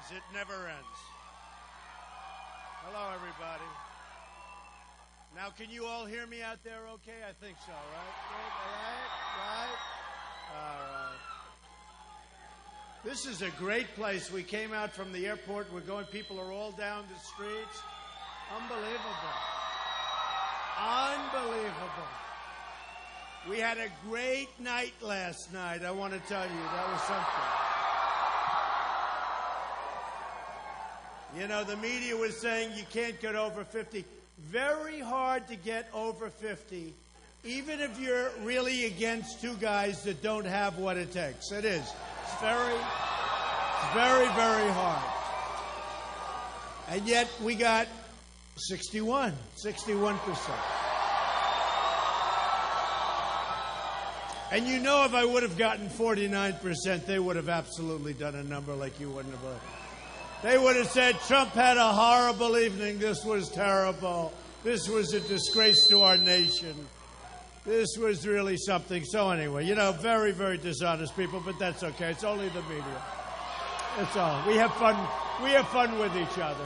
It never ends. Hello, everybody. Now, can you all hear me out there okay? I think so, right? All right. This is a great place. We came out from the airport. We're going, people are all down the streets. Unbelievable. We had a great night last night, I want to tell you. That was something. You know, the media was saying you can't get over 50. Very hard to get over 50, even if you're really against two guys that don't have what it takes. It is. It's very, very hard. And yet we got 61%. And you know, if I would have gotten 49%, they would have absolutely done a number like you wouldn't have. They would have said, Trump had a horrible evening. This was terrible. This was a disgrace to our nation. This was really something. So anyway, you know, very, very dishonest people, but that's okay. It's only the media. That's all. We have fun. We have fun with each other.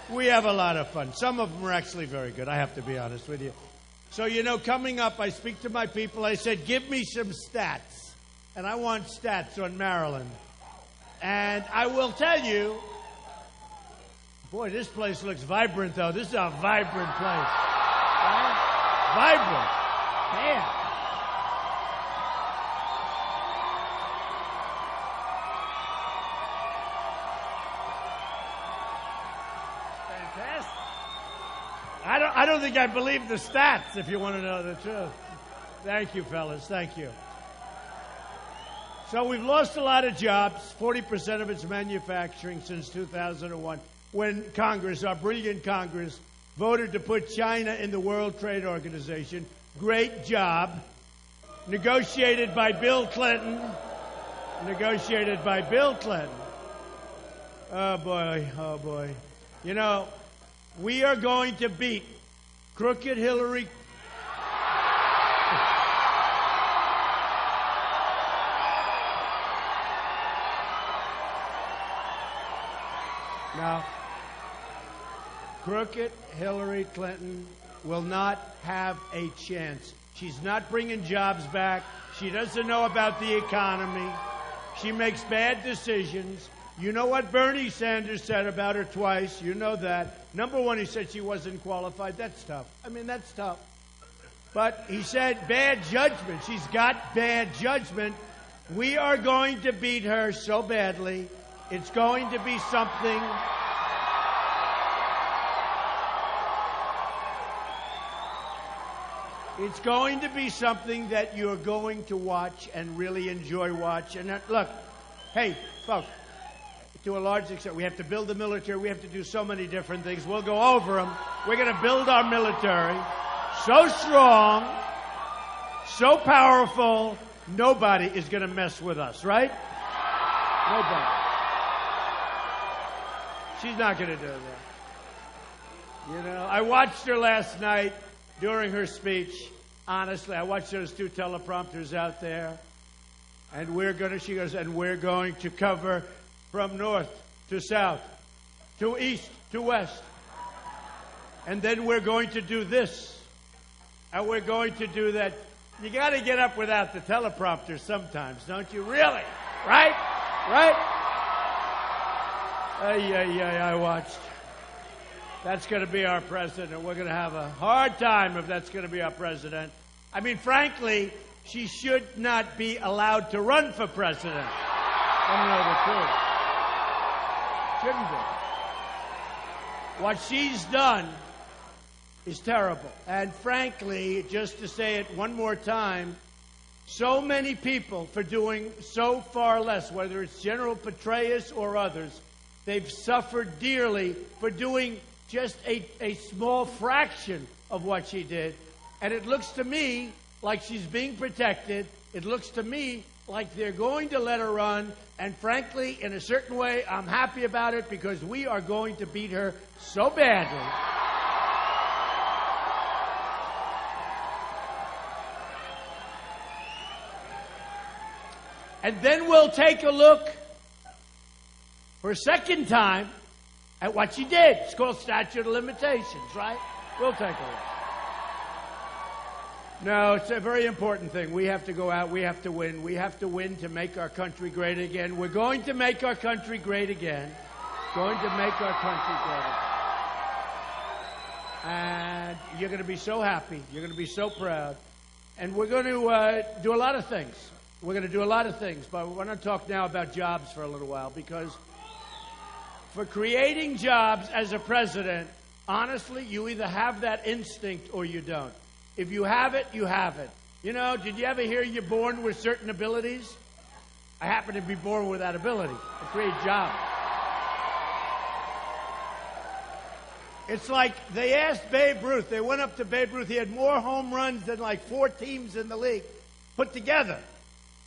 We have a lot of fun. Some of them are actually very good, I have to be honest with you. So, you know, coming up, I speak to my people. I said, give me some stats. And I want stats on Maryland. And I will tell you, boy, this place looks vibrant, though. This is a vibrant place. Right? Vibrant. Man. Fantastic. I don't think I believe the stats, if you want to know the truth. Thank you, fellas. Thank you. So we've lost a lot of jobs, 40% of it's manufacturing since 2001, when Congress, our brilliant Congress, voted to put China in the World Trade Organization. Great job. Negotiated by Bill Clinton. Oh, boy. You know, we are going to beat crooked Hillary. Now, crooked Hillary Clinton will not have a chance. She's not bringing jobs back. She doesn't know about the economy. She makes bad decisions. You know what Bernie Sanders said about her twice. You know that. Number one, he said she wasn't qualified. That's tough. I mean, that's tough. But he said bad judgment. She's got bad judgment. We are going to beat her so badly. It's going to be something. It's going to be something that you're going to watch and really enjoy watch. And look, hey, folks, to a large extent, we have to build the military. We have to do so many different things. We'll go over them. We're going to build our military so strong, so powerful, nobody is going to mess with us, right? Nobody. She's not going to do that. You know, I watched her last night during her speech. Honestly, I watched those two teleprompters out there. And she goes, and we're going to cover from north to south, to east to west. And then we're going to do this. And we're going to do that. You got to get up without the teleprompter sometimes, don't you? Really? Right? I watched. That's going to be our president. We're going to have a hard time if that's going to be our president. I mean, frankly, she should not be allowed to run for president. I know the truth. Shouldn't be. What she's done is terrible. And frankly, just to say it one more time, so many people for doing so far less, whether it's General Petraeus or others, they've suffered dearly for doing just a small fraction of what she did. And it looks to me like she's being protected. It looks to me like they're going to let her run. And frankly, in a certain way, I'm happy about it because we are going to beat her so badly. And then we'll take a look for a second time at what you did. It's called statute of limitations, right? We'll take a look. No, it's a very important thing. We have to go out. We have to win. We have to win to make our country great again. We're going to make our country great again. Going to make our country great again. And you're going to be so happy. You're going to be so proud. And we're going to do a lot of things. We're going to do a lot of things. But we're going to talk now about jobs for a little while, because for creating jobs as a president, honestly, you either have that instinct or you don't. If you have it, you have it. You know, did you ever hear you're born with certain abilities? I happen to be born with that ability to create jobs. It's like they asked Babe Ruth. They went up to Babe Ruth. He had more home runs than like 4 teams in the league put together.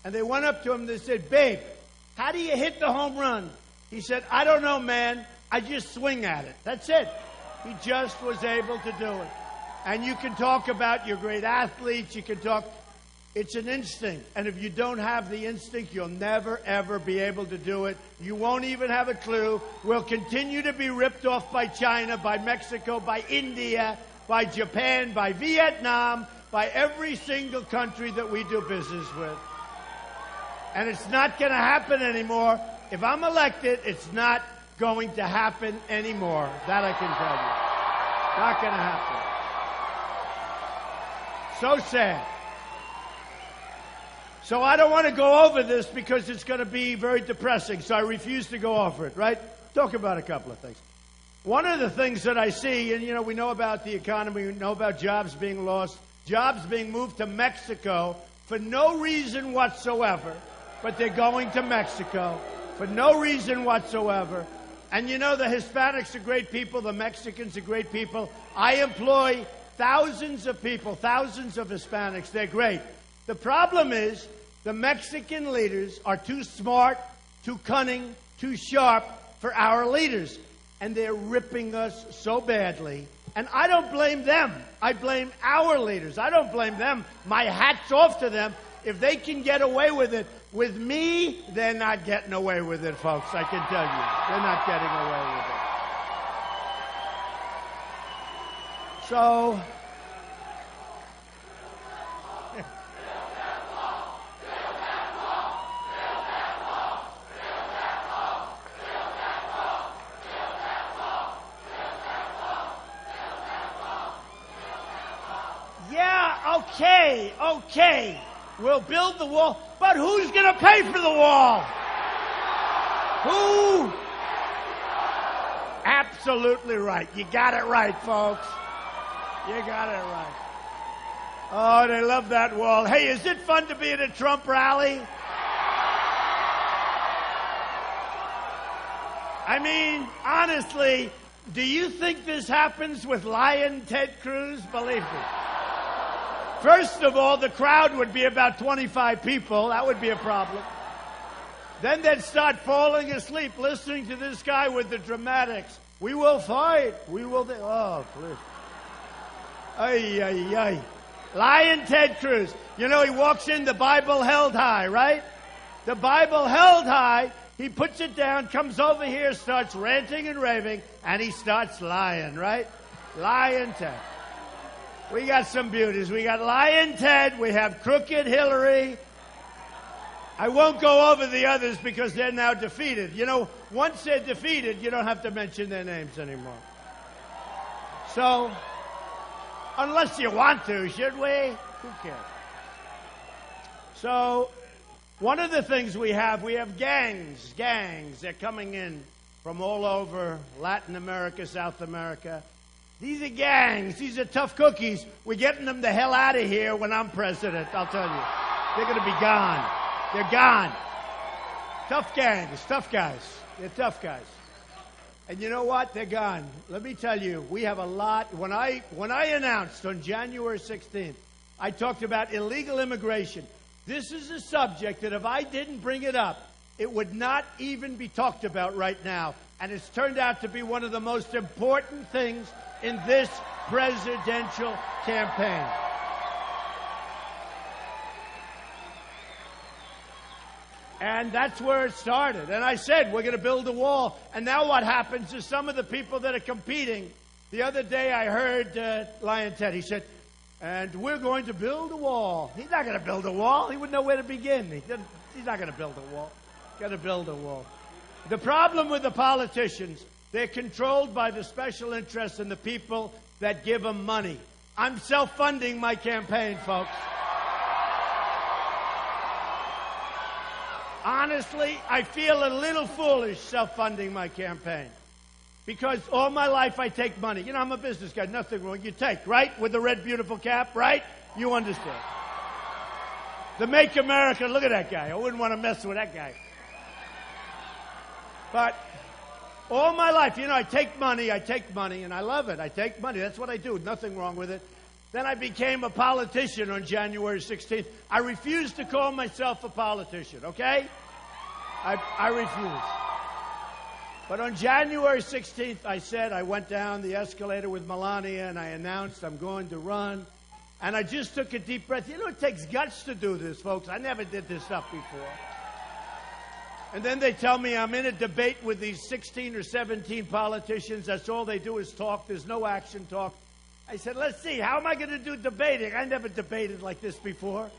And they went up to him and they said, Babe, how do you hit the home run? He said, I don't know, man. I just swing at it. That's it. He just was able to do it. And you can talk about your great athletes. You can talk. It's an instinct. And if you don't have the instinct, you'll never, ever be able to do it. You won't even have a clue. We'll continue to be ripped off by China, by Mexico, by India, by Japan, by Vietnam, by every single country that we do business with. And it's not going to happen anymore. If I'm elected, it's not going to happen anymore. That I can tell you. Not going to happen. So sad. So I don't want to go over this because it's going to be very depressing. So I refuse to go over it, right? Talk about a couple of things. One of the things that I see, and, you know, we know about the economy, we know about jobs being lost, jobs being moved to Mexico for no reason whatsoever, but they're going to Mexico for no reason whatsoever. And, you know, the Hispanics are great people, the Mexicans are great people. I employ thousands of people, thousands of Hispanics. They're great. The problem is the Mexican leaders are too smart, too cunning, too sharp for our leaders. And they're ripping us so badly. And I don't blame them. I blame our leaders. I don't blame them. My hat's off to them. If they can get away with it, with me, they're not getting away with it, folks. I can tell you. They're not getting away with it. So, yeah, okay. We'll build the wall, but who's going to pay for the wall? Who? Absolutely right. You got it right, folks. You got it right. Oh, they love that wall. Hey, is it fun to be at a Trump rally? I mean, honestly, do you think this happens with Lion Ted Cruz? Believe me. First of all, the crowd would be about 25 people. That would be a problem. Then they'd start falling asleep listening to this guy with the dramatics. We will fight. We will... Oh, please. Ay, ay, ay. Lion Ted Cruz. You know, he walks in, the Bible held high, right? The Bible held high. He puts it down, comes over here, starts ranting and raving, and he starts lying, right? Lion Ted. We got some beauties. We got Lion Ted. We have Crooked Hillary. I won't go over the others because they're now defeated. You know, once they're defeated, you don't have to mention their names anymore. So, unless you want to, should we? Who cares? So, one of the things we have gangs. They're coming in from all over Latin America, South America. These are gangs. These are tough cookies. We're getting them the hell out of here when I'm president, I'll tell you. They're going to be gone. They're gone. Tough gangs, tough guys. They're tough guys. And you know what? They're gone. Let me tell you, we have a lot. When I announced on January 16th, I talked about illegal immigration. This is a subject that if I didn't bring it up, it would not even be talked about right now. And it's turned out to be one of the most important things in this presidential campaign. And that's where it started. And I said, we're going to build a wall. And now what happens is some of the people that are competing, the other day I heard Lion Ted, he said, and we're going to build a wall. He's not going to build a wall. He wouldn't know where to begin. He's not going to build a wall. He's got to build a wall. The problem with the politicians, they're controlled by the special interests and the people that give them money. I'm self-funding my campaign, folks. Honestly, I feel a little foolish self-funding my campaign. Because all my life I take money. You know, I'm a business guy, nothing wrong. You take, right? With the red beautiful cap, right? You understand. The Make America, look at that guy. I wouldn't want to mess with that guy. But all my life, you know, I take money, and I love it. I take money. That's what I do. Nothing wrong with it. Then I became a politician on January 16th. I refuse to call myself a politician, okay? I refuse. But on January 16th, I said, I went down the escalator with Melania and I announced I'm going to run. And I just took a deep breath. You know, it takes guts to do this, folks. I never did this stuff before. And then they tell me I'm in a debate with these 16 or 17 politicians. That's all they do is talk. There's no action talk. I said, let's see, how am I going to do debating? I never debated like this before.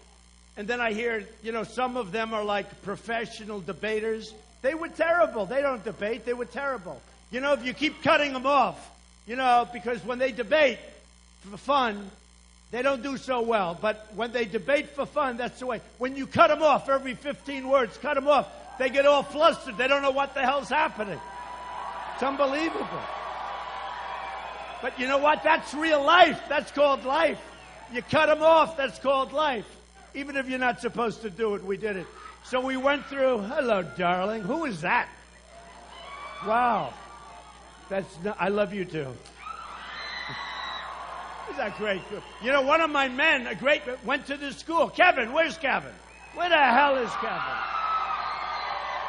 And then I hear, you know, some of them are like professional debaters. They were terrible. They don't debate. They were terrible. You know, if you keep cutting them off, you know, because when they debate for fun, they don't do so well. But when they debate for fun, that's the way. When you cut them off every 15 words, cut them off, they get all flustered. They don't know what the hell's happening. It's unbelievable. But you know what? That's real life. That's called life. You cut them off. That's called life. Even if you're not supposed to do it, we did it. So we went through, hello, darling. Who is that? Wow. I love you too. Is that great? You know, one of my men, went to this school. Kevin, where's Kevin? Where the hell is Kevin?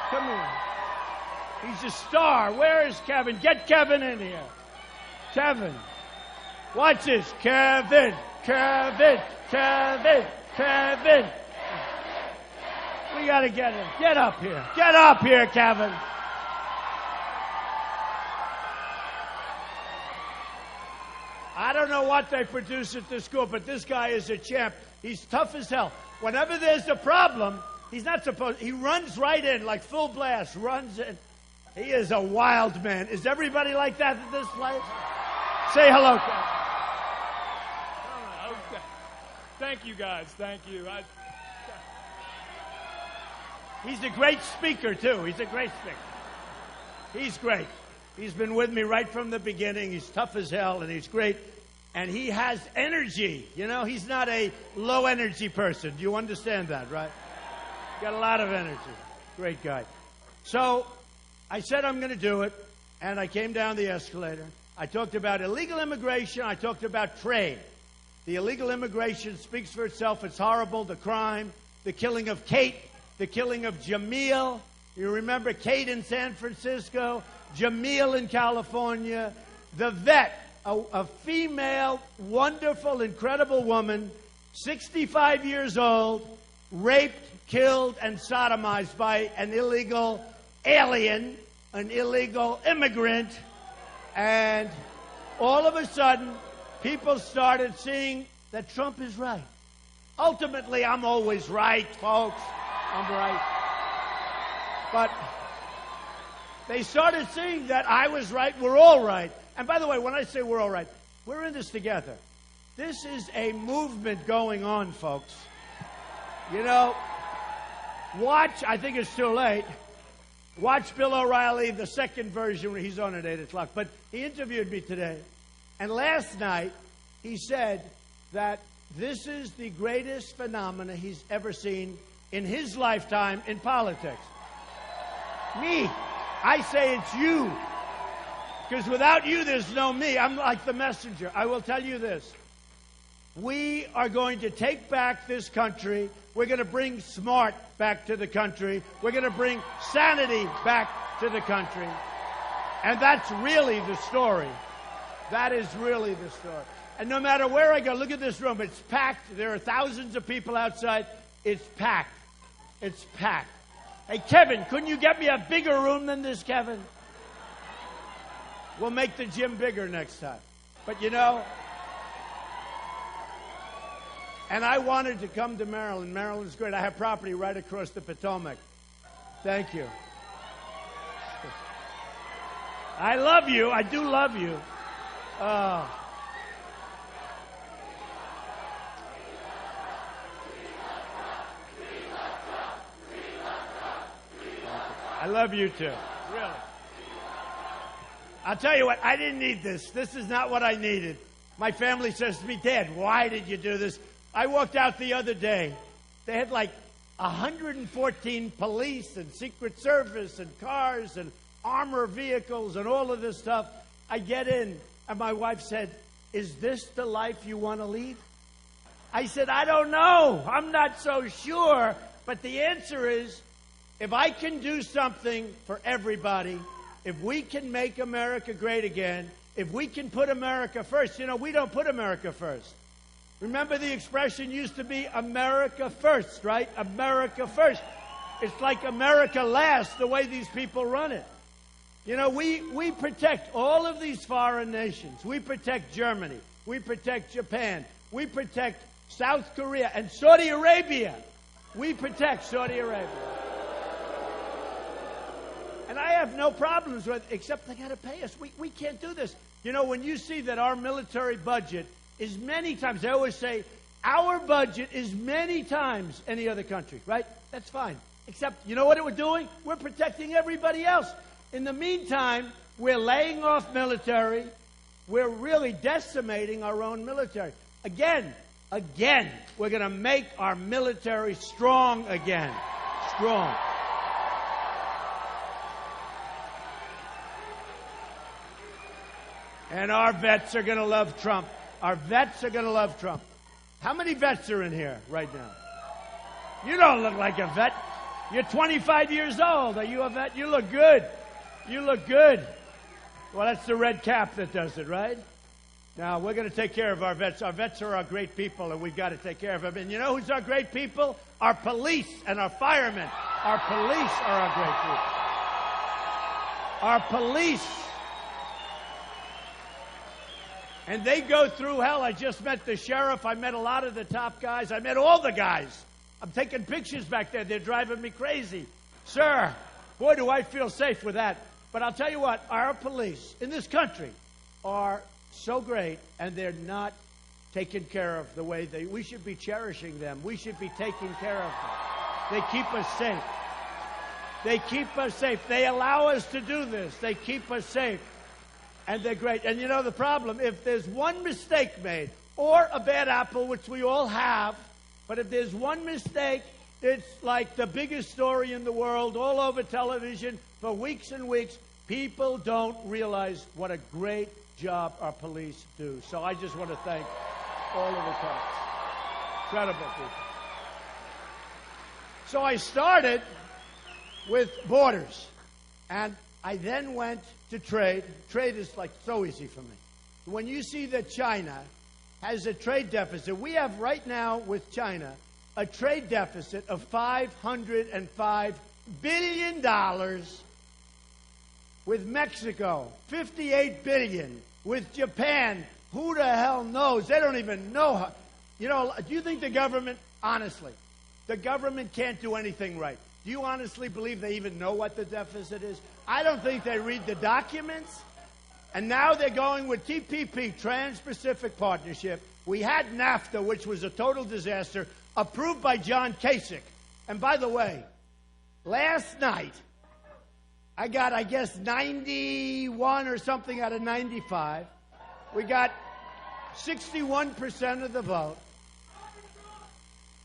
Come here. He's a star. Where is Kevin? Get Kevin in here. Kevin. Watch this. Kevin. Kevin. Kevin. Kevin. We got to get him. Get up here. Get up here, Kevin. I don't know what they produce at this school, but this guy is a champ. He's tough as hell. Whenever there's a problem, he runs right in, like full blast, runs in. He is a wild man. Is everybody like that at this place? Say hello, Kevin. Okay. Thank you, guys. Thank you. He's a great speaker, too. He's a great speaker. He's great. He's been with me right from the beginning. He's tough as hell, and he's great. And he has energy. You know, he's not a low-energy person. Do you understand that, right? Got a lot of energy. Great guy. So I said I'm going to do it, and I came down the escalator. I talked about illegal immigration. I talked about trade. The illegal immigration speaks for itself. It's horrible, the crime, the killing of Kate, the killing of Jamil. You remember Kate in San Francisco, Jamil in California, the vet, a female, wonderful, incredible woman, 65 years old, raped, killed, and sodomized by an illegal alien, an illegal immigrant. And all of a sudden, people started seeing that Trump is right. Ultimately, I'm always right, folks. I'm right. But they started seeing that I was right. We're all right. And by the way, when I say we're all right, we're in this together. This is a movement going on, folks. You know, watch, I think it's too late. Watch Bill O'Reilly, the second version, where he's on at 8 o'clock. But he interviewed me today. And last night, he said that this is the greatest phenomena he's ever seen in his lifetime in politics. Me. I say it's you. Because without you, there's no me. I'm like the messenger. I will tell you this. We are going to take back this country. We're going to bring smart back to the country. We're going to bring sanity back to the country. And that's really the story. That is really the story. And no matter where I go, look at this room. It's packed. There are thousands of people outside. It's packed. It's packed. Hey, Kevin, couldn't you get me a bigger room than this, Kevin? We'll make the gym bigger next time. But you know, and I wanted to come to Maryland. Maryland's great. I have property right across the Potomac. Thank you. I love you. I do love you. I love you too. Really. I'll tell you what, I didn't need this. This is not what I needed. My family says to me, Dad, why did you do this? I walked out the other day. They had like 114 police and Secret Service and cars and armor vehicles and all of this stuff. I get in, and my wife said, is this the life you want to lead? I said, I don't know. I'm not so sure. But the answer is, if I can do something for everybody, if we can make America great again, if we can put America first. You know, we don't put America first. Remember the expression used to be America first, right? America first. It's like America last, the way these people run it. You know, we protect all of these foreign nations. We protect Germany. We protect Japan. We protect South Korea and Saudi Arabia. We protect Saudi Arabia. And I have no problems with it, except they got to pay us. We can't do this. You know, when you see that our military budget is many times, I always say, our budget is many times any other country, right? That's fine. Except, you know what we're doing? We're protecting everybody else. In the meantime, we're laying off military. We're really decimating our own military. Again, we're going to make our military strong again. Strong. And our vets are going to love Trump. Our vets are going to love Trump. How many vets are in here right now? You don't look like a vet. You're 25 years old. Are you a vet? You look good. You look good. Well, that's the red cap that does it, right? Now, we're going to take care of our vets. Our vets are our great people, and we've got to take care of them. And you know who's our great people? Our police and our firemen. Our police are our great people. Our police. And they go through hell. I just met the sheriff. I met a lot of the top guys. I met all the guys. I'm taking pictures back there. They're driving me crazy. Sir, boy, do I feel safe with that. But I'll tell you what, our police in this country are so great, and they're not taken care of the way we should be cherishing them. We should be taking care of them. They keep us safe. They keep us safe. They allow us to do this. They keep us safe. And they're great. And you know the problem, if there's one mistake made, or a bad apple, which we all have, but if there's one mistake, it's like the biggest story in the world, all over television, for weeks and weeks. People don't realize what a great job our police do. So I just want to thank all of the cops. Incredible people. So I started with borders, and I then went to trade. Trade is like so easy for me. When you see that China has a trade deficit, we have right now with China a trade deficit of $505 billion. With Mexico, $58 billion. With Japan, who the hell knows? They don't even know how. You know, do you think the government, honestly, the government can't do anything right? Do you honestly believe they even know what the deficit is? I don't think they read the documents. And now they're going with TPP, Trans-Pacific Partnership. We had NAFTA, which was a total disaster, approved by John Kasich. And by the way, last night, I got, I guess, 91 or something out of 95. We got 61% of the vote.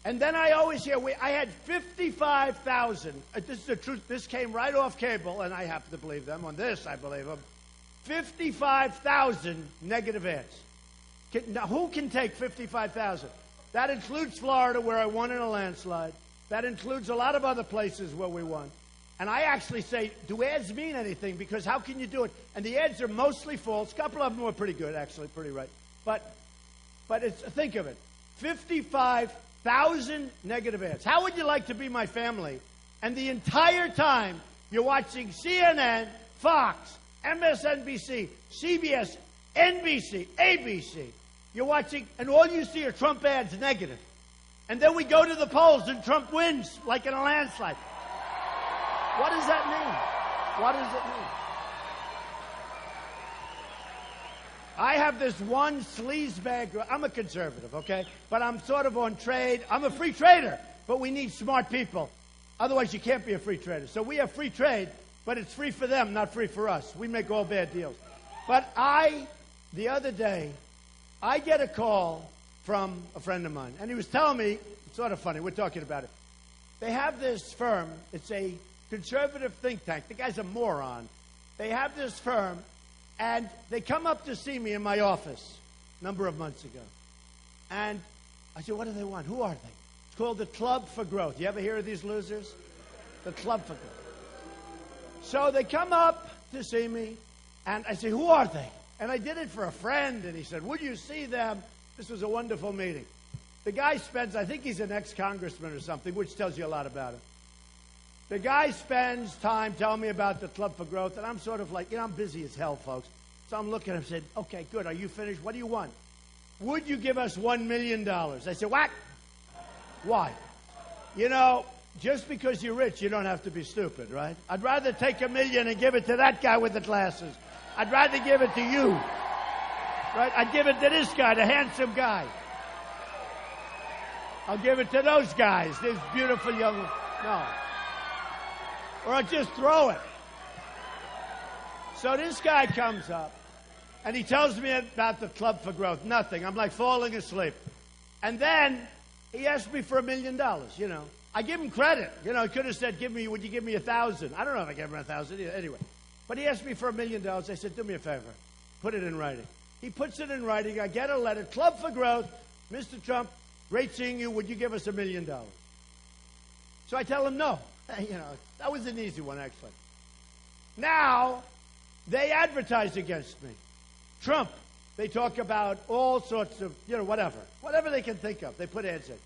And then I always hear, I had 55,000. This is the truth. This came right off cable, and I have to believe them. On this, I believe them. 55,000 negative ads. Now, who can take 55,000? That includes Florida, where I won in a landslide. That includes a lot of other places where we won. And I actually say, do ads mean anything? Because how can you do it? And the ads are mostly false. A couple of them were pretty good, actually, pretty right. But it's, think of it. 55,000 negative ads. How would you like to be my family And the entire time, you're watching CNN, Fox, MSNBC, CBS, NBC, ABC. You're watching, and all you see are Trump ads, negative. And then we go to the polls, and Trump wins, like in a landslide. What does that mean? What does it mean? I have this one sleazebag. I'm a conservative, okay? But I'm sort of on trade. I'm a free trader, but we need smart people. Otherwise, you can't be a free trader. So we have free trade, but it's free for them, not free for us. We make all bad deals. But the other day, I get a call from a friend of mine, and he was telling me, it's sort of funny, we're talking about it. They have this firm, it's a conservative think tank. The guy's a moron. They have this firm, and they come up to see me in my office a number of months ago. And I said, what do they want? Who are they? It's called the Club for Growth. You ever hear of these losers? The Club for Growth. So they come up to see me, and I say, who are they? And I did it for a friend, and he said, would you see them? This was a wonderful meeting. The guy spends, I think he's an ex-congressman or something, which tells you a lot about him. The guy spends time telling me about the Club for Growth, and I'm sort of like, I'm busy as hell, folks. So I'm looking at him and said, okay, good, are you finished? What do you want? Would you give us $1 million? I said, what? Why? Just because you're rich, you don't have to be stupid, right? I'd rather take $1 million and give it to that guy with the glasses. I'd rather give it to you, right? I'd give it to this guy, the handsome guy. I'll give it to those guys, this beautiful young, no. Or I'll just throw it. So this guy comes up, and he tells me about the Club for Growth. Nothing. I'm like falling asleep. And then he asked me for $1 million, I give him credit. He could have said, would you give me 1,000? I don't know if I gave him 1,000 either. Anyway. But he asked me for $1 million. I said, do me a favor. Put it in writing. He puts it in writing. I get a letter. Club for Growth. Mr. Trump, great seeing you. Would you give us $1 million? So I tell him no. That was an easy one, actually. Now, they advertise against me. Trump. They talk about all sorts of, whatever. Whatever they can think of. They put ads in.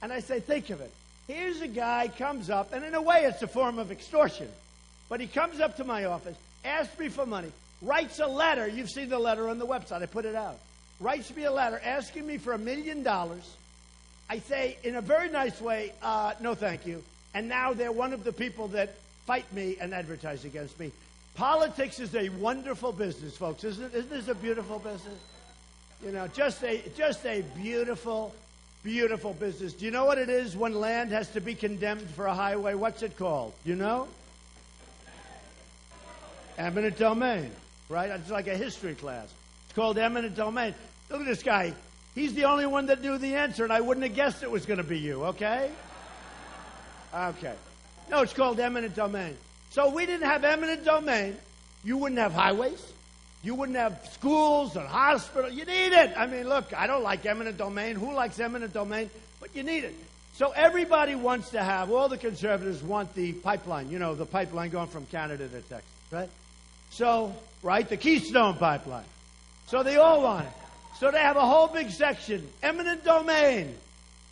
And I say, think of it. Here's a guy comes up, and in a way it's a form of extortion. But he comes up to my office, asks me for money, writes a letter. You've seen the letter on the website. I put it out. Writes me a letter asking me for $1 million. I say, in a very nice way, no thank you. And now they're one of the people that fight me and advertise against me. Politics is a wonderful business, folks. Isn't this a beautiful business? Just a beautiful, beautiful business. Do you know what it is when land has to be condemned for a highway? What's it called? Do you know? Eminent domain, right? It's like a history class. It's called eminent domain. Look at this guy. He's the only one that knew the answer, and I wouldn't have guessed it was going to be you, okay? Okay. No, it's called eminent domain. So we didn't have eminent domain. You wouldn't have highways. You wouldn't have schools and hospitals. You need it. I mean, look, I don't like eminent domain. Who likes eminent domain? But you need it. So everybody wants to have, all the conservatives want the pipeline, the pipeline going from Canada to Texas, right? So, right, the Keystone Pipeline. So they all want it. So they have a whole big section, eminent domain,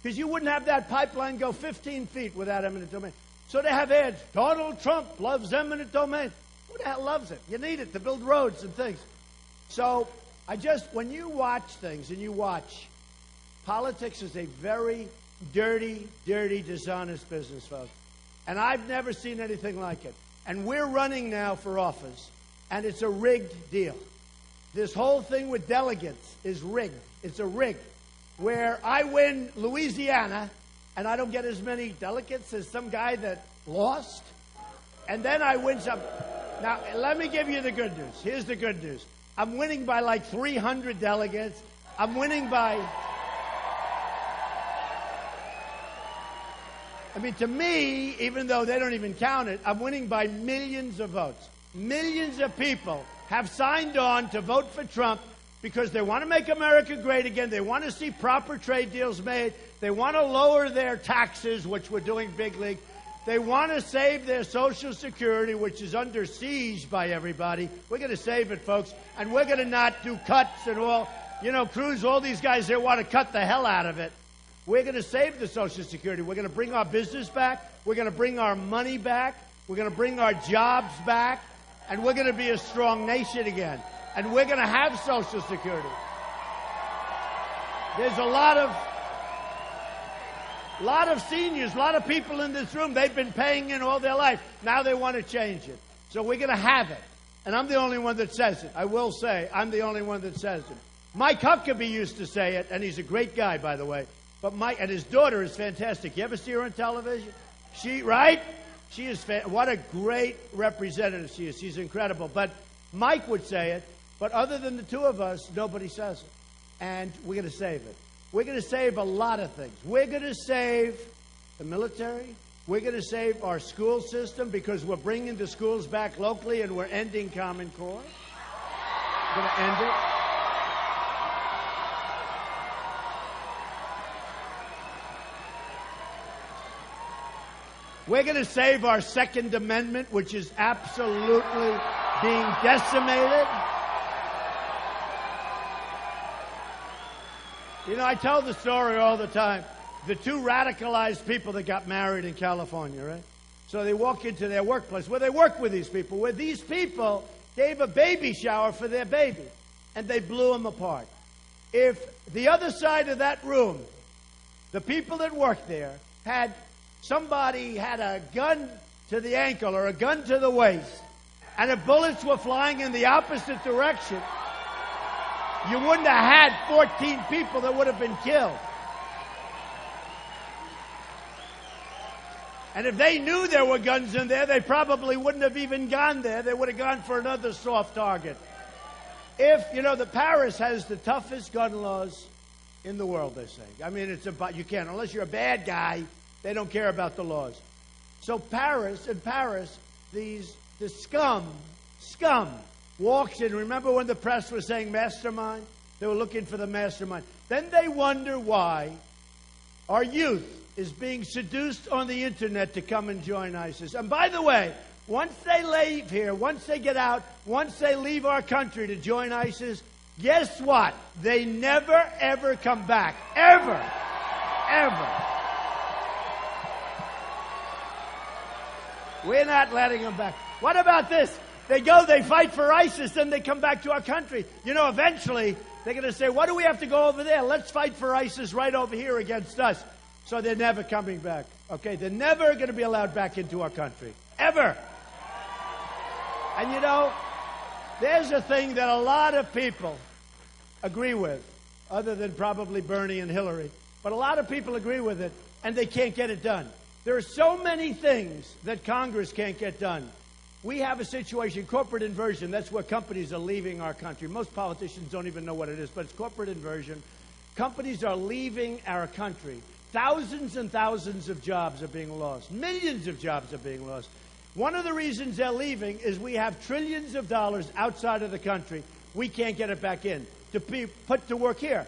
because you wouldn't have that pipeline go 15 feet without eminent domain. So they have ads. Donald Trump loves eminent domain. Who the hell loves it? You need it to build roads and things. So when you watch things and you watch, politics is a very dirty, dirty, dishonest business, folks. And I've never seen anything like it. And we're running now for office, and it's a rigged deal. This whole thing with delegates is rigged. It's a rig where I win Louisiana, and I don't get as many delegates as some guy that lost, and then I win some. Now, let me give you the good news. Here's the good news. I'm winning by like 300 delegates. I'm winning by... to me, even though they don't even count it, I'm winning by millions of votes. Millions of people have signed on to vote for Trump because they want to make America great again. They want to see proper trade deals made. They want to lower their taxes, which we're doing big league. They want to save their Social Security, which is under siege by everybody. We're going to save it, folks. And we're going to not do cuts and all. Cruz, all these guys, they want to cut the hell out of it. We're going to save the Social Security. We're going to bring our business back. We're going to bring our money back. We're going to bring our jobs back. And we're going to be a strong nation again. And we're going to have Social Security. There's a lot of seniors, a lot of people in this room, they've been paying in all their life. Now they want to change it. So we're going to have it. And I'm the only one that says it. I will say, I'm the only one that says it. Mike Huckabee used to say it, and he's a great guy, by the way. But Mike, and his daughter is fantastic. You ever see her on television? Right? She is, what a great representative she is. She's incredible. But Mike would say it, but other than the two of us, nobody says it. And we're going to save it. We're going to save a lot of things. We're going to save the military. We're going to save our school system because we're bringing the schools back locally and we're ending Common Core. We're going to end it. We're going to save our Second Amendment, which is absolutely being decimated. You know, I tell the story all the time. The two radicalized people that got married in California, right? So they walk into their workplace where they work with these people, where these people gave a baby shower for their baby, and they blew them apart. If the other side of that room, the people that worked there, somebody had a gun to the ankle or a gun to the waist, and the bullets were flying in the opposite direction, you wouldn't have had 14 people that would have been killed. And if they knew there were guns in there, they probably wouldn't have even gone there. They would have gone for another soft target. The Paris has the toughest gun laws in the world, they say. I mean, you can't, unless you're a bad guy, they don't care about the laws. So in Paris, the scum walks in. Remember when the press was saying mastermind? They were looking for the mastermind. Then they wonder why our youth is being seduced on the internet to come and join ISIS. And by the way, once they leave here, once they get out, once they leave our country to join ISIS, guess what? They never, ever come back. Ever. Ever. We're not letting them back. What about this? They go, they fight for ISIS, then they come back to our country. Eventually, they're going to say, what do we have to go over there? Let's fight for ISIS right over here against us. So they're never coming back. Okay? They're never going to be allowed back into our country. Ever. And there's a thing that a lot of people agree with, other than probably Bernie and Hillary. But a lot of people agree with it, and they can't get it done. There are so many things that Congress can't get done. We have a situation, corporate inversion. That's where companies are leaving our country. Most politicians don't even know what it is, but it's corporate inversion. Companies are leaving our country. Thousands and thousands of jobs are being lost. Millions of jobs are being lost. One of the reasons they're leaving is we have trillions of dollars outside of the country. We can't get it back in to be put to work here.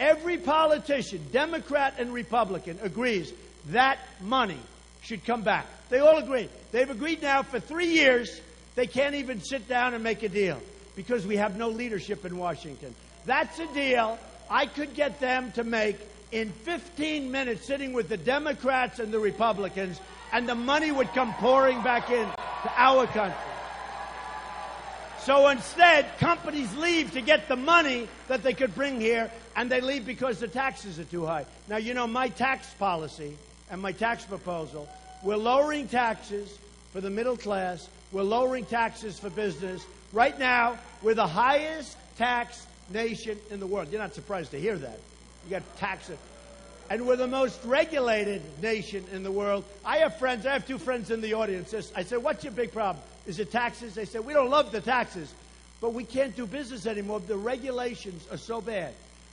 Every politician, Democrat and Republican, agrees that money should come back. They all agree. They've agreed now for 3 years. They can't even sit down and make a deal because we have no leadership in Washington. That's a deal I could get them to make in 15 minutes, sitting with the Democrats and the Republicans, and the money would come pouring back in to our country. So instead, companies leave to get the money that they could bring here, and they leave because the taxes are too high. Now, my tax policy and my tax proposal, we're lowering taxes for the middle class. We're lowering taxes for business. Right now, we're the highest taxed nation in the world. You're not surprised to hear that. You got taxes. And we're the most regulated nation in the world. I have two friends in the audience. I said, what's your big problem? Is it taxes? They said, we don't love the taxes, but we can't do business anymore. The regulations are so bad.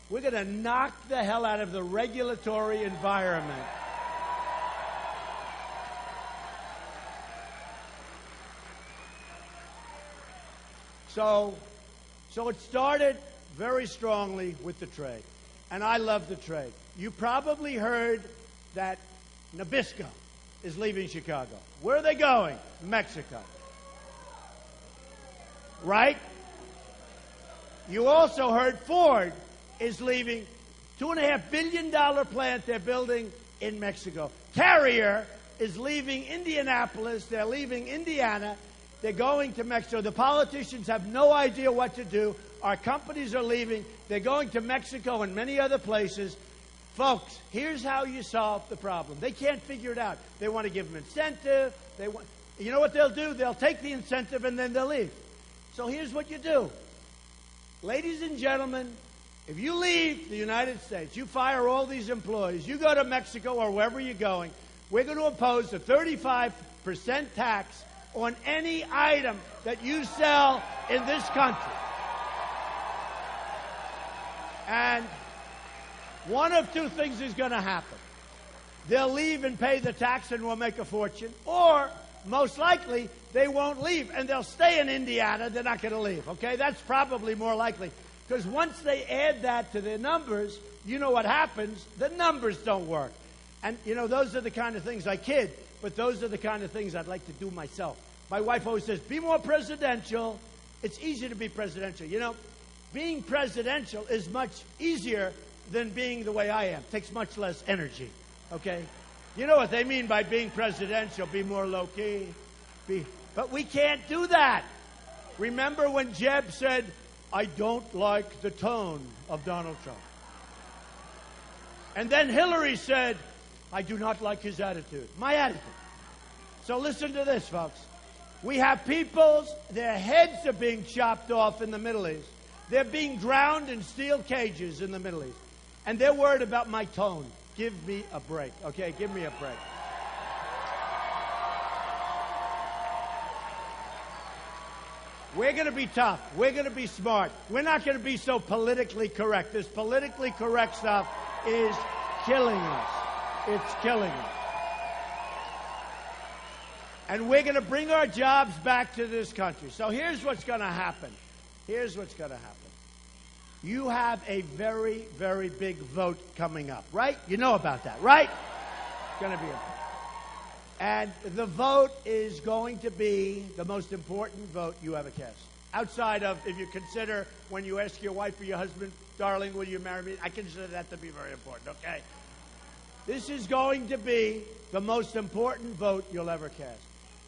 We're going to knock the hell out of the regulatory environment. So it started very strongly with the trade. And I love the trade. You probably heard that Nabisco is leaving Chicago. Where are they going? Mexico. Right? You also heard Ford is leaving $2.5 billion plant they're building in Mexico. Carrier is leaving Indianapolis. They're leaving Indiana. They're going to Mexico. The politicians have no idea what to do. Our companies are leaving. They're going to Mexico and many other places. Folks, here's how you solve the problem. They can't figure it out. They want to give them incentive. You know what they'll do? They'll take the incentive and then they'll leave. So here's what you do. Ladies and gentlemen, if you leave the United States, you fire all these employees, you go to Mexico or wherever you're going, we're going to impose a 35% tax on any item that you sell in this country. And one of two things is going to happen. They'll leave and pay the tax and we'll make a fortune, or most likely they won't leave and they'll stay in Indiana. They're not going to leave, okay? That's probably more likely, because once they add that to their numbers, you know what happens. The numbers don't work. And, you know, those are the kind of things I kid, but those are the kind of things I'd like to do myself. My wife always says, be more presidential. It's easy to be presidential. You know, being presidential is much easier than being the way I am. It takes much less energy, okay? You know what they mean by being presidential, be more low-key. But we can't do that. Remember when Jeb said, I don't like the tone of Donald Trump. And then Hillary said, I do not like his attitude. My attitude. So listen to this, folks. We have peoples, their heads are being chopped off in the Middle East. They're being drowned in steel cages in the Middle East. And they're worried about my tone. Give me a break, okay? Give me a break. We're going to be tough. We're going to be smart. We're not going to be so politically correct. This politically correct stuff is killing us. It's killing us. And we're going to bring our jobs back to this country. So here's what's going to happen. Here's what's going to happen. You have a very, very big vote coming up, right? You know about that, right? It's going to be a vote. And the vote is going to be the most important vote you ever cast. Outside of, if you consider when you ask your wife or your husband, darling, will you marry me? I consider that to be very important, okay? This is going to be the most important vote you'll ever cast.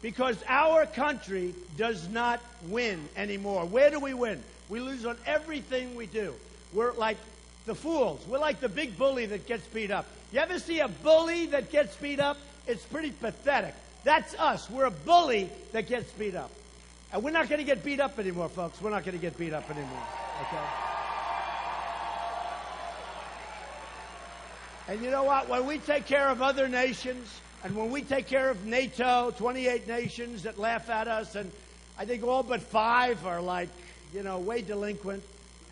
Because our country does not win anymore. Where do we win? We lose on everything we do. We're like the fools. We're like the big bully that gets beat up. You ever see a bully that gets beat up? It's pretty pathetic. That's us. We're a bully that gets beat up. And we're not going to get beat up anymore, folks. We're not going to get beat up anymore. Okay? And you know what? When we take care of other nations, and when we take care of NATO, 28 nations that laugh at us, and I think all but 5 are like, you know, way delinquent.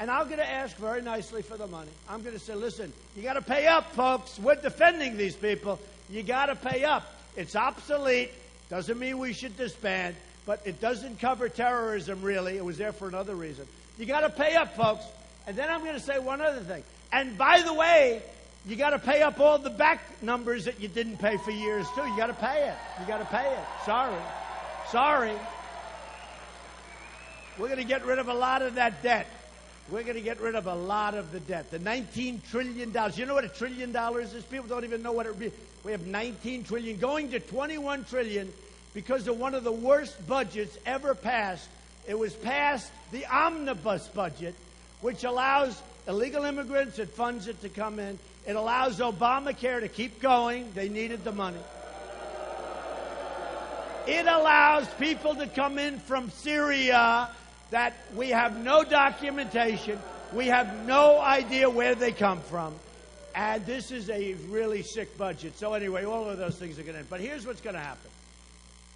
And I'm going to ask very nicely for the money. I'm going to say, listen, you got to pay up, folks. We're defending these people. You got to pay up. It's obsolete. Doesn't mean we should disband, but it doesn't cover terrorism, really. It was there for another reason. You got to pay up, folks. And then I'm going to say one other thing. And by the way, you got to pay up all the back numbers that you didn't pay for years, too. You got to pay it. You got to pay it. Sorry. Sorry. We're going to get rid of a lot of that debt. We're going to get rid of a lot of the debt. The $19 trillion. You know what $1 trillion is? People don't even know what it would be. We have $19 trillion going to $21 trillion because of one of the worst budgets ever passed. It was passed, the omnibus budget, which allows illegal immigrants, it funds it to come in. It allows Obamacare to keep going. They needed the money. It allows people to come in from Syria that we have no documentation. We have no idea where they come from. And this is a really sick budget. So anyway, all of those things are going to end. But here's what's going to happen.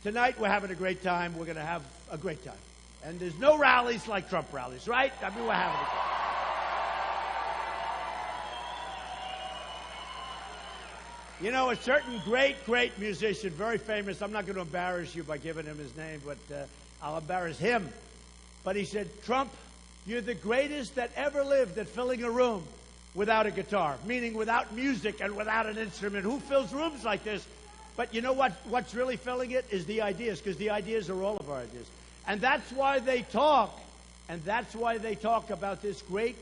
Tonight we're having a great time. We're going to have a great time. And there's no rallies like Trump rallies, right? I mean, we're having a great time. You know, a certain great, great musician, very famous. I'm not going to embarrass you by giving him his name, but I'll embarrass him. But he said, Trump, you're the greatest that ever lived at filling a room without a guitar, meaning without music and without an instrument. Who fills rooms like this? But you know what's really filling it is the ideas, because the ideas are all of our ideas. And that's why they talk, and that's why they talk about this great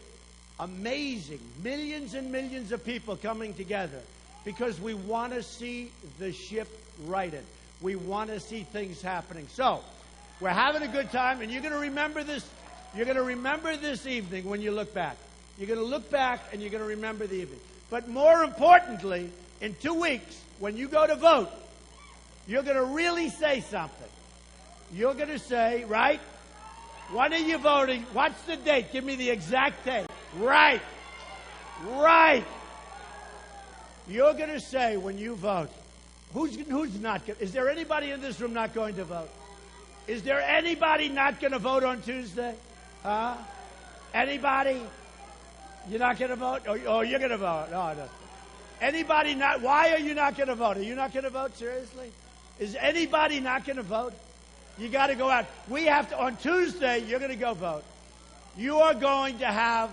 amazing, millions and millions of people coming together because we want to see the ship righted. We want to see things happening. So, we're having a good time, and you're going to remember this. You're going to remember this evening when you look back. You're going to look back, and you're going to remember the evening. But more importantly, in 2 weeks, when you go to vote, you're going to really say something. You're going to say, right? When are you voting? What's the date? Give me the exact date. Right. Right. You're going to say when you vote, who's not going to? Is there anybody in this room not going to vote? Is there anybody not going to vote on Tuesday? Huh? Anybody? You're not going to vote? Oh, you're going to vote. No, no. Anybody not? Why are you not going to vote? Are you not going to vote? Seriously? Is anybody not going to vote? You got to go out. We have to, on Tuesday, you're going to go vote. You are going to have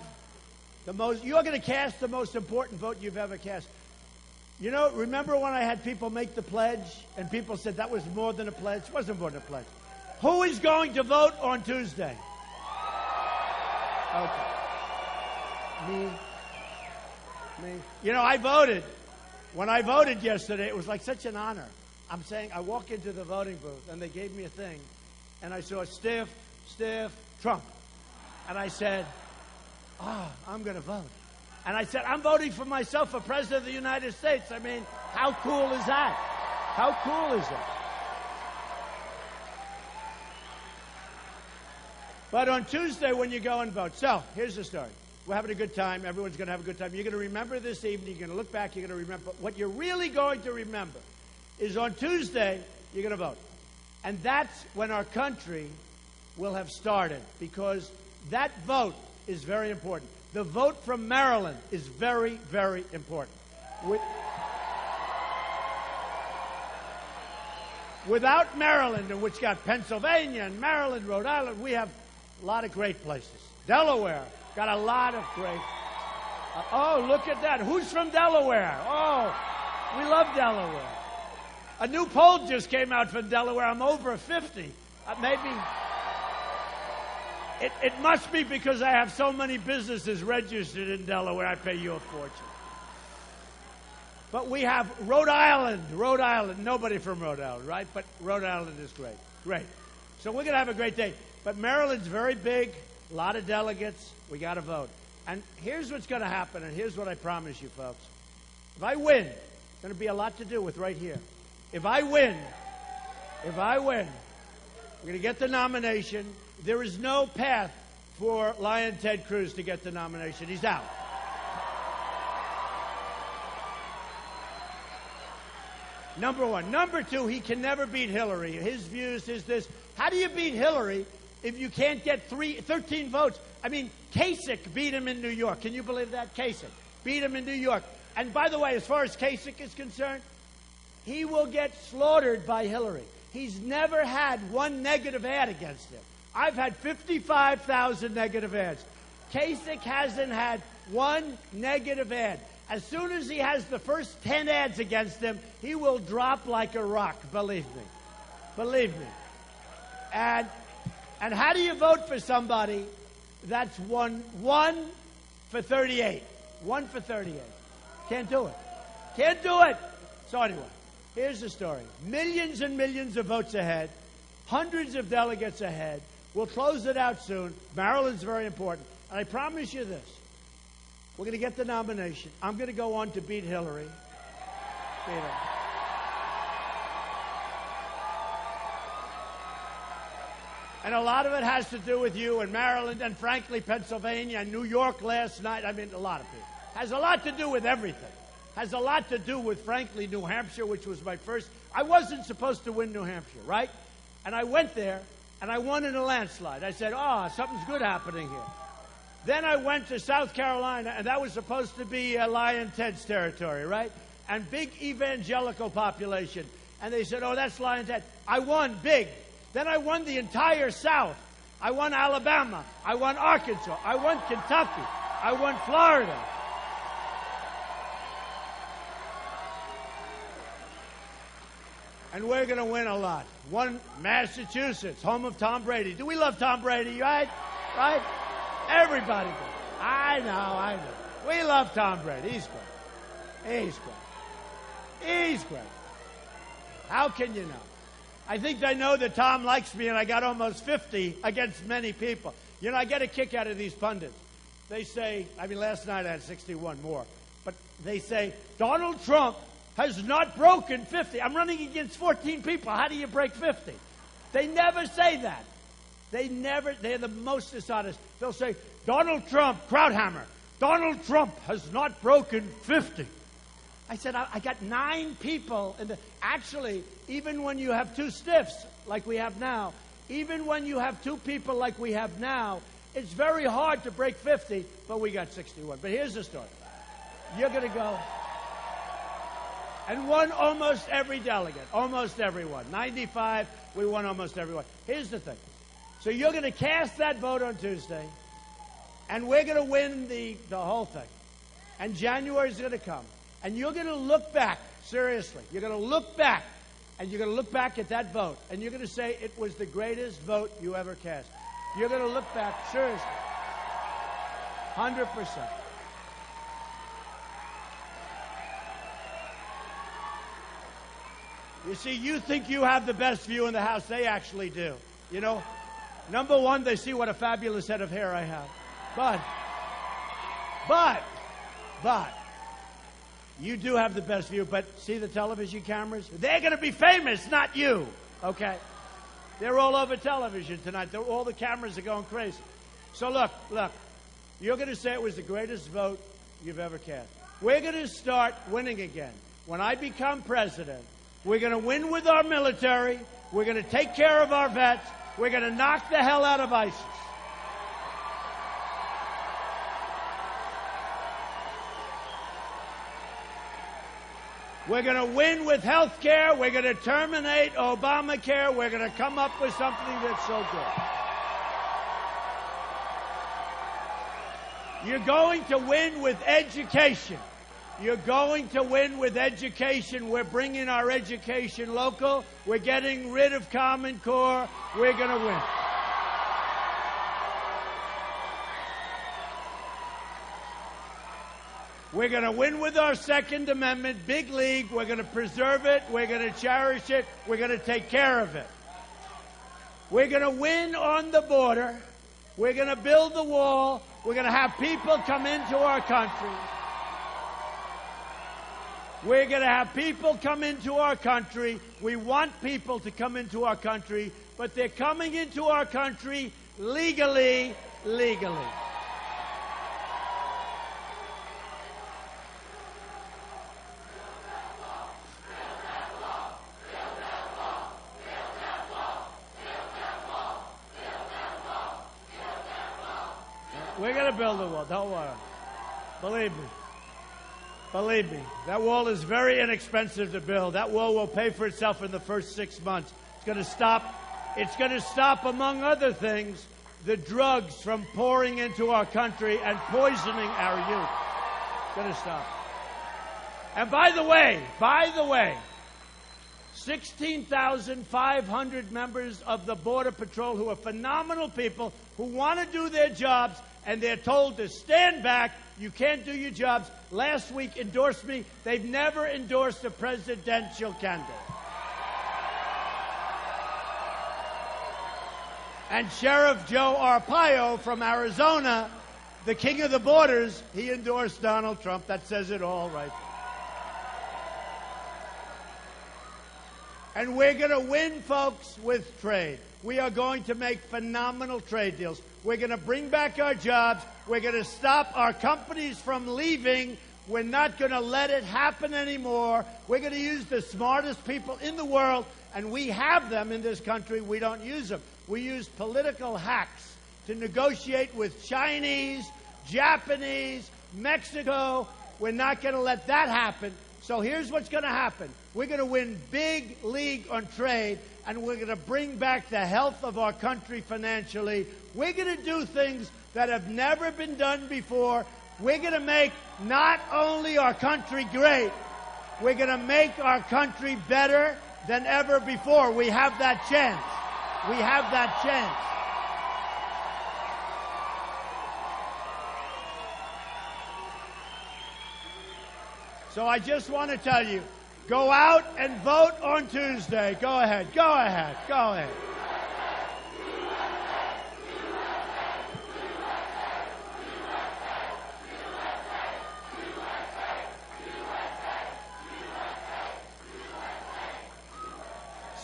you're going to cast the most important vote you've ever cast. You know, remember when I had people make the pledge and people said that was more than a pledge? It wasn't more than a pledge. Who is going to vote on Tuesday? Okay. Me. You know, I voted. When I voted yesterday, it was like such an honor. I'm saying, I walk into the voting booth, and they gave me a thing, and I saw stiff, Trump. And I said, I'm going to vote. And I said, I'm voting for myself for President of the United States. I mean, how cool is that? How cool is that? But on Tuesday, when you go and vote, so here's the story. We're having a good time. Everyone's going to have a good time. You're going to remember this evening. You're going to look back. You're going to remember. What you're really going to remember is on Tuesday, you're going to vote. And that's when our country will have started, because that vote is very important. The vote from Maryland is very, very important. Without Maryland, which got Pennsylvania and Maryland, Rhode Island, we have a lot of great places. Delaware got a lot of great. Oh, look at that. Who's from Delaware? Oh, we love Delaware. A new poll just came out from Delaware. I'm over 50. Maybe. It must be because I have so many businesses registered in Delaware, I pay you a fortune. But we have Rhode Island. Nobody from Rhode Island, right? But Rhode Island is great. Great. So we're going to have a great day. But Maryland's very big, a lot of delegates. We got to vote. And here's what's going to happen, and here's what I promise you, folks. If I win, it's going to be a lot to do with right here. If I win, we're going to get the nomination. There is no path for Lion Ted Cruz to get the nomination. He's out. Number one. Number two, he can never beat Hillary. His views is this. How do you beat Hillary if you can't get 13 votes? I mean, Kasich beat him in New York. Can you believe that? Kasich beat him in New York. And by the way, as far as Kasich is concerned, he will get slaughtered by Hillary. He's never had one negative ad against him. I've had 55,000 negative ads. Kasich hasn't had one negative ad. As soon as he has the first 10 ads against him, he will drop like a rock, believe me. Believe me. And how do you vote for somebody that's one for 38? 1 for 38. Can't do it. Can't do it. So anyway, here's the story. Millions and millions of votes ahead. Hundreds of delegates ahead. We'll close it out soon. Maryland's very important. And I promise you this. We're going to get the nomination. I'm going to go on to beat Hillary. Beat her. And a lot of it has to do with you and Maryland and, frankly, Pennsylvania and New York last night. I mean, a lot of people. Has a lot to do with everything. Has a lot to do with, frankly, New Hampshire, which was my first. I wasn't supposed to win New Hampshire, right? And I went there, and I won in a landslide. I said, something's good happening here. Then I went to South Carolina, and that was supposed to be Lion Ted's territory, right? And big evangelical population. And they said, that's Lion Ted. I won big. Then I won the entire South. I won Alabama. I won Arkansas. I won Kentucky. I won Florida. And we're going to win a lot. Won Massachusetts, home of Tom Brady. Do we love Tom Brady, right? Right? Everybody does. I know. We love Tom Brady. He's great. He's great. How can you know? I think they know that Tom likes me, and I got almost 50 against many people. You know, I get a kick out of these pundits. They say, last night I had 61 more, but they say, Donald Trump has not broken 50. I'm running against 14 people. How do you break 50? They never say that. They're the most dishonest. They'll say, Donald Trump, Krauthammer, Donald Trump has not broken 50. I said, I got 9 people. Actually, even when you have 2 stiffs like we have now, even when you have 2 people like we have now, it's very hard to break 50, but we got 61. But here's the story. You're going to go and won almost every delegate, almost everyone. 95, we won almost everyone. Here's the thing. So you're going to cast that vote on Tuesday, and we're going to win the whole thing. And January's going to come. And you're going to look back, seriously. You're going to look back, and you're going to look back at that vote, and you're going to say it was the greatest vote you ever cast. You're going to look back, seriously. 100%. You see, you think you have the best view in the House. They actually do. You know, number one, they see what a fabulous head of hair I have. But, you do have the best view. But see the television cameras? They're going to be famous, not you. Okay? They're all over television tonight. All the cameras are going crazy. So look. You're going to say it was the greatest vote you've ever cast. We're going to start winning again. When I become president, we're going to win with our military. We're going to take care of our vets. We're going to knock the hell out of ISIS. We're going to win with health care. We're going to terminate Obamacare. We're going to come up with something that's so good. You're going to win with education. You're going to win with education. We're bringing our education local. We're getting rid of Common Core. We're going to win. We're going to win with our Second Amendment, big league. We're going to preserve it. We're going to cherish it. We're going to take care of it. We're going to win on the border. We're going to build the wall. We're going to have people come into our country. We're going to have people come into our country. We want people to come into our country, but they're coming into our country legally. We're going to build a wall. Don't worry. Believe me. That wall is very inexpensive to build. That wall will pay for itself in the first 6 months. It's going to stop, among other things, the drugs from pouring into our country and poisoning our youth. It's going to stop. And by the way, 16,500 members of the Border Patrol who are phenomenal people who want to do their jobs, and they're told to stand back. You can't do your jobs. Last week endorsed me. They've never endorsed a presidential candidate. And Sheriff Joe Arpaio from Arizona, the king of the borders, he endorsed Donald Trump. That says it all right. And we're going to win, folks, with trade. We are going to make phenomenal trade deals. We're going to bring back our jobs. We're going to stop our companies from leaving. We're not going to let it happen anymore. We're going to use the smartest people in the world, and we have them in this country. We don't use them. We use political hacks to negotiate with Chinese, Japanese, Mexico. We're not going to let that happen. So here's what's going to happen. We're going to win big league on trade, and we're going to bring back the health of our country financially. We're going to do things that have never been done before. We're going to make not only our country great, we're going to make our country better than ever before. We have that chance. We have that chance. So I just want to tell you, go out and vote on Tuesday. Go ahead, go ahead, go ahead.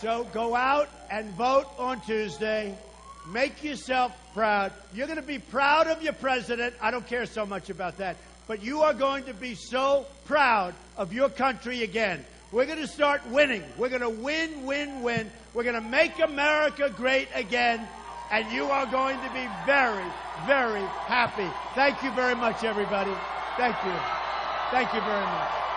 So go out and vote on Tuesday. Make yourself proud. You're going to be proud of your president. I don't care so much about that. But you are going to be so proud of your country again. We're going to start winning. We're going to win, win, win. We're going to make America great again. And you are going to be very, very happy. Thank you very much, everybody. Thank you. Thank you very much.